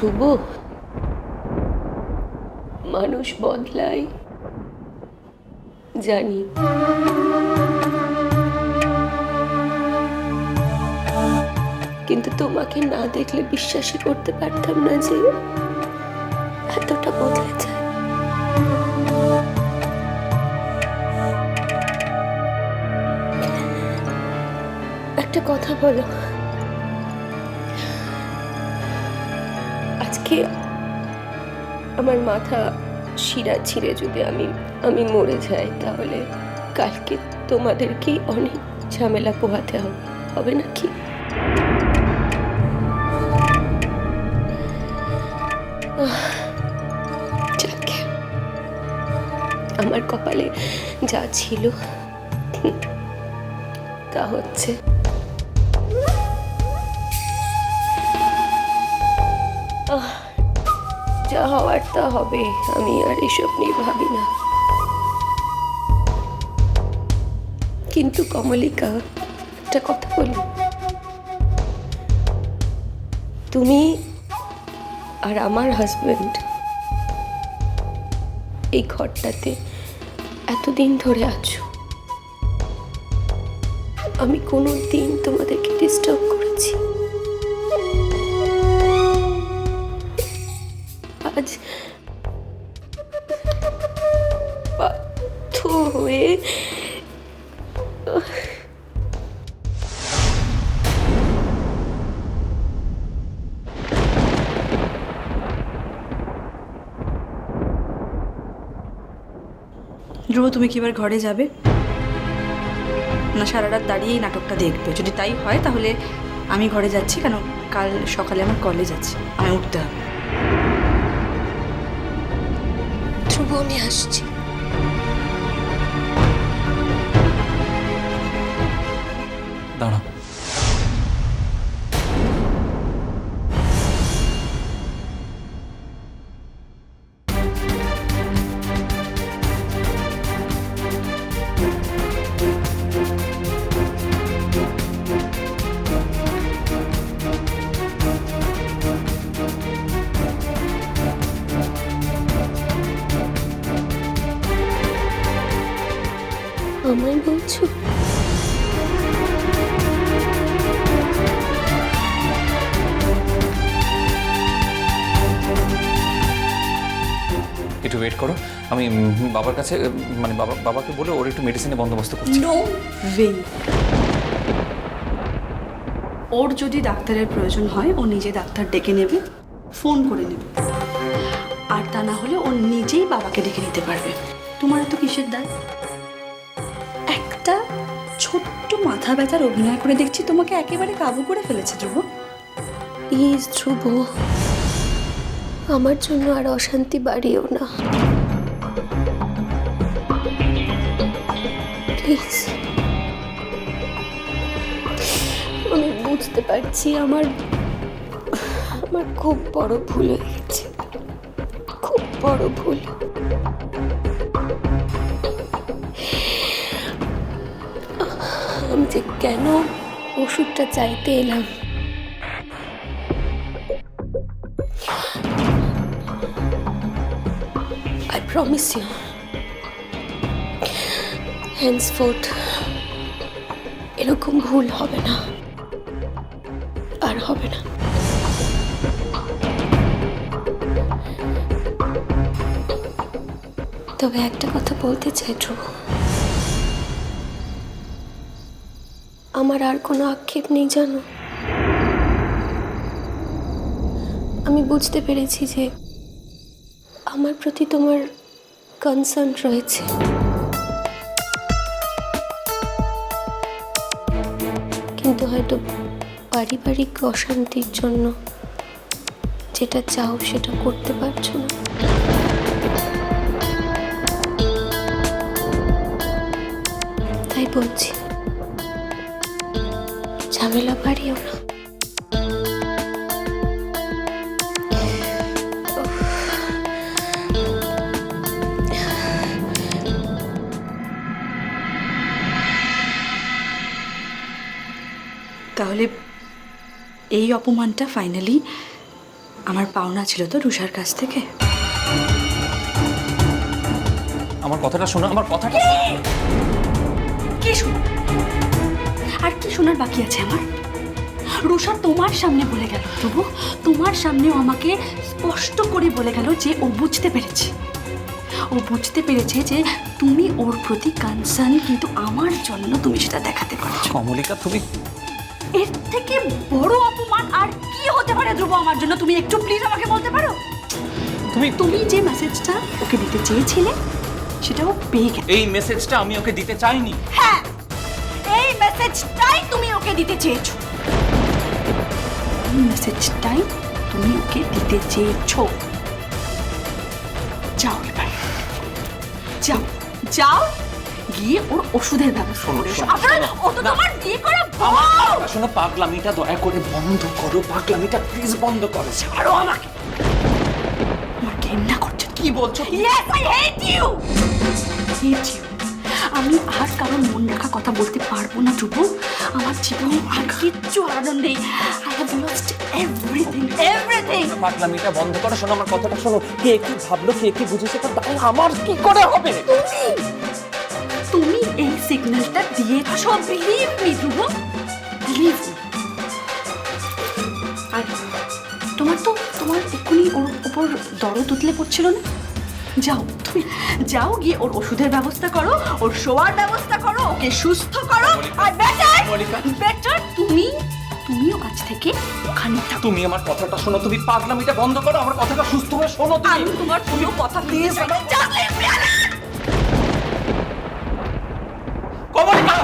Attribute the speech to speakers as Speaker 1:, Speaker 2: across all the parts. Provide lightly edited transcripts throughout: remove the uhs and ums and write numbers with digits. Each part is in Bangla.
Speaker 1: ধ্রুব, মানুষ বদলায় জানি, কিন্তু তোমাকে না দেখলে বিশ্বাসই করতে পারতাম না যে এতটা বদলে যায়। একটা কথা বলো, আজকে আমার মাথা শিরা ছিঁড়ে যদি আমি মরে যাই, তাহলে কালকে তোমাদেরকেই অনেক ঝামেলা পোহাতে হবে নাকি? যাকে আমার কপালে যা ছিল তা হচ্ছে। যা হওয়ার তা হবে, আমি আর এসব নিয়ে ভাবি না। কিন্তু কমলিকা, একটা কথা বলি, তুমি আর আমার হাজবেন্ড এই ঘরটাতে এতদিন ধরে আছো, আমি কোনো দিন তোমাদেরকে ডিস্টার্ব করেছি? আজ বাধ্য হয়ে
Speaker 2: ধ্রুব, তুমি কি এবার ঘরে যাবে না সারা রাত দাঁড়িয়েই নাটকটা দেখবে? যদি তাই হয় তাহলে আমি ঘরে যাচ্ছি, কেন কাল সকালে আমার কলেজ আছে, আমায় উঠতে হবে।
Speaker 1: ধ্রুব, আমি আসছি।
Speaker 3: দাঁড়া,
Speaker 1: আমায় বলছো?
Speaker 3: একটু ওয়েট করো, আমি বাবার কাছে মানে বাবাকে বলে ওর একটু মেডিসিনের বন্দোবস্ত করছি।
Speaker 2: No way. ওর যদি ডাক্তারের প্রয়োজন হয় ও নিজে ডাক্তার ডেকে নেবে, ফোন করে নেবে, আর তা না হলে ও নিজেই বাবাকে ডেকে নিতে পারবে। তোমার তো কিসের দায়? একটা ছোট্ট মাথা ব্যথার অভিনয় করে দেখছি তোমাকে একেবারে কাবু করে ফেলেছে ধ্রুব।
Speaker 1: প্লিজ ধ্রুব, আমার জন্য আর অশান্তি বাড়িও না, প্লিজ। আমি বুঝতে পারছি আমার খুব বড় ভুল হয়ে গেছে, খুব বড় ভুল। আমি যে কেন ওষুধটা চাইতে এলাম, I promise you, henceforth এরকম ভুল হবে না, আর হবে না। তবে একটা কথা বলতে চাই ধ্রুব, আমার আর কোনো আক্ষেপ নেই জানো। আমি বুঝতে পেরেছি যে আমার প্রতি তোমার কনসার্ন রয়েছে, কিন্তু হয়তো পারিবারিক অশান্তির জন্য যেটা চাও সেটা করতে পারছো না। তাই বলছি, ঝামেলা বাড়িও না।
Speaker 2: তাহলে এই অপমানটা ফাইনালি আমার পাওনা ছিল তো রুষার কাছ থেকে।
Speaker 3: আমার কথাটা শোনো, আমার কথাটা।
Speaker 2: কি শোনো? আর কি শোনার বাকি আছে আমার? রুষা তোমার সামনে বলে গেল, তবু তোমার সামনেও আমাকে স্পষ্ট করে বলে গেল যে ও বুঝতে পেরেছে, যে তুমি ওর প্রতি কনসার্ন, কিন্তু আমার জন্য তুমি সেটা দেখাতে পারছো।
Speaker 3: কমলিকা, তুমি
Speaker 2: এর থেকে বড় অপমান আর কি হতে পারে ধ্রুব আমার জন্য? তুমি একটু প্লিজ আমাকে বলতে পারো? তুমি যে মেসেজটা ওকে দিতে চেয়েছিলে সেটাও পেয়ে গেছে।
Speaker 3: এই মেসেজটা আমি ওকে দিতে চাইনি।
Speaker 2: হ্যাঁ, এই মেসেজটাই তুমি ওকে দিতে চেয়েছো। এই মেসেজটাই তুমি ওকে দিতে চেয়েছো। যাও এবার, যাও যাও গিয়ে ওর ওষুধের ব্যবস্থা করে এসো। আপনার ও তো তোমার বিয়ে করা বউ।
Speaker 3: শোনো, পাগলামিটা দয়া করে বন্ধ করো, পাগলামিটা প্লিজ বন্ধ করো।
Speaker 2: ছাড়ো আমাকে, আমার ঘেন্না করছে।
Speaker 3: কি বলছো?
Speaker 2: Yes, I hate you! Hate you! আমি আর কারোর মন রাখা কথা বলতে পারবো না ধ্রুব। আমার জীবনে আর কিচ্ছু হারানোর নেই। I have lost everything.
Speaker 3: পাগলামিটা বন্ধ করো। শোনো, আমার কথাটা শোনো। কে কি ভাবলো, কে কি বুঝেছে, তাই আমার কি করে হবে?
Speaker 2: তুমি এই সিগন্যালটা দিয়েছো। Believe me, ধ্রুব, believe me. আর তোমার এক্ষুনি ওর উপর দরদ উতলে পড়ছিল না? যাও, তুমি যাও গিয়ে ওর ওষুধের ব্যবস্থা করো, ওর শোয়ার ব্যবস্থা করো, ওকে সুস্থ করো। আর বেটার তুমিও আজ থেকে ওখানে থাকো।
Speaker 3: তুমি আমার কথাটা শোনো, তুমি পাগলামিটা বন্ধ করো, আমার কথাটা সুস্থ করে শোনো।
Speaker 2: আমি তোমার কোনো কথা প্লিজ
Speaker 3: কমলিকা,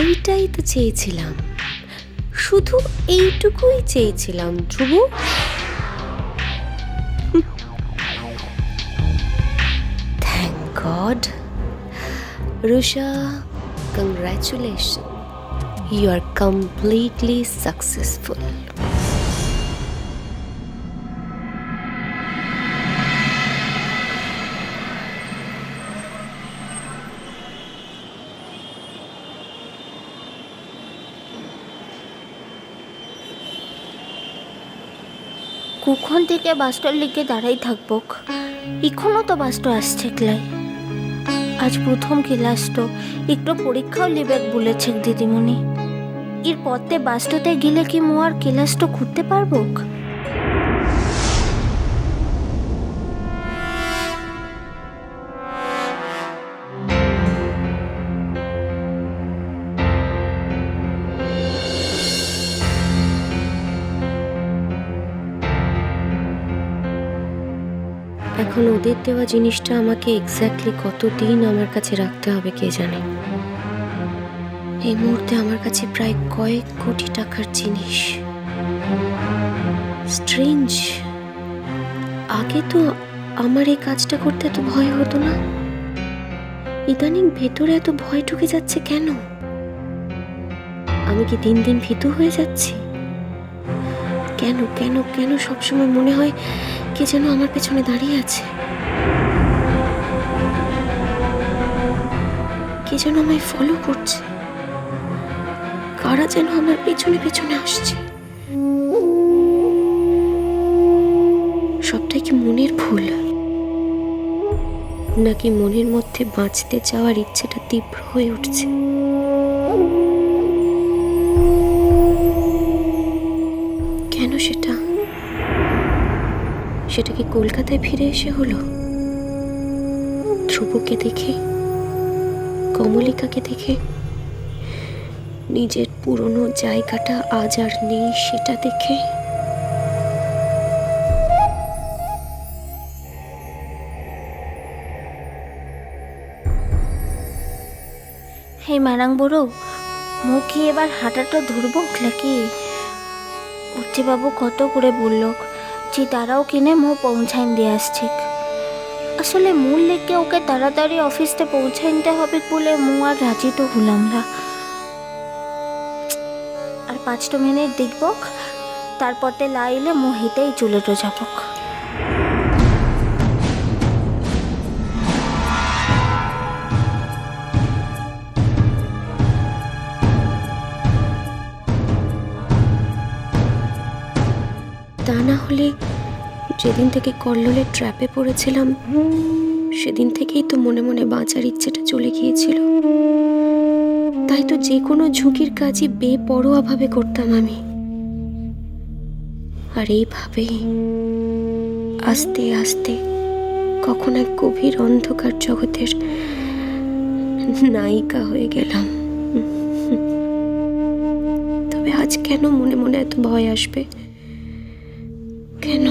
Speaker 1: এইটাই তো চেয়েছিলাম, শুধু এইটুকুই চেয়েছিলাম Dhruv. Thank God. Rusha, congratulation, you are completely successful.
Speaker 4: কখন থেকে বাসটার লিগে দাঁড়াই থাকবো? এখনো তো বাসটা আসছে ক্লাই। আজ প্রথম ক্লাস তো, একটু পরীক্ষাও লিবেক বলেছে দিদিমণি। এর পথে বাসটাতে গেলে কি মো আর ক্লাসটা করতে পারবো?
Speaker 1: এখন ওদের দেওয়া জিনিসটা আমাকে এক্স্যাক্টলি কতদিন আমার কাছে রাখতে হবে কে জানে। এই মুহূর্তে আমার কাছে প্রায় কয়েক কোটি টাকার জিনিস। স্ট্রেঞ্জ, আগে তো আমার এই কাজটা করতে এত ভয় হতো না, ইদানিং ভেতরে এত ভয় ঢুকে যাচ্ছে কেন? আমি কি দিন দিন ভীতু হয়ে যাচ্ছি? কেন কেন কেন সবসময় মনে হয় কে যেন আমার পেছনে দাঁড়িয়ে আছে, কে যেন আমায় ফলো করছে, কারা যেন আমার পেছনে পেছনে আসছে। সবটাই কি মনের ভুল, নাকি মনের মধ্যে বাঁচতে চাওয়ার ইচ্ছেটা তীব্র হয়ে উঠছে? কেন সেটা কি কলকাতায় ফিরে এসে হলো? ধ্রুবকে দেখে, কমলিকাকে দেখে, নিজের পুরনো জায়গাটা আজ আর নেই সেটা দেখে?
Speaker 4: এই ম্যারাং বড়ো মুখ কি এবার হাঁটাটা ধরবো নাকি? বাবু কত করে বলল যে তারাও কিনে মো পৌঁছাইন দিয়ে আসছে। আসলে মূল লেগে ওকে তাড়াতাড়ি অফিসে পৌঁছাইতে হবে বলে মু আর রাজি তো হলাম না। আর 5 মিনিট দেখবক, তারপরতে লাইলে মু হেঁটেই চলে তো যাবক।
Speaker 1: তা না হলে যেদিন থেকে কল্লোলের ট্র্যাপে পড়েছিলাম সেদিন থেকেই তো মনে মনে বাঁচার ইচ্ছেটা চলে গিয়েছিল। তাই তো যে কোনো ঝুঁকির কাজই বেপরোয়াভাবে করতাম আমি। আর এইভাবেই আস্তে আস্তে কখন এক গভীর অন্ধকার জগতের নায়িকা হয়ে গেলাম। তবে আজ কেন মনে মনে এত ভয় আসবে? কেন?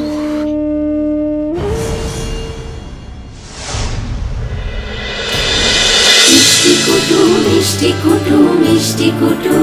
Speaker 1: মিষ্টি কুটু মিষ্টি কুটু মিষ্টি কুটু।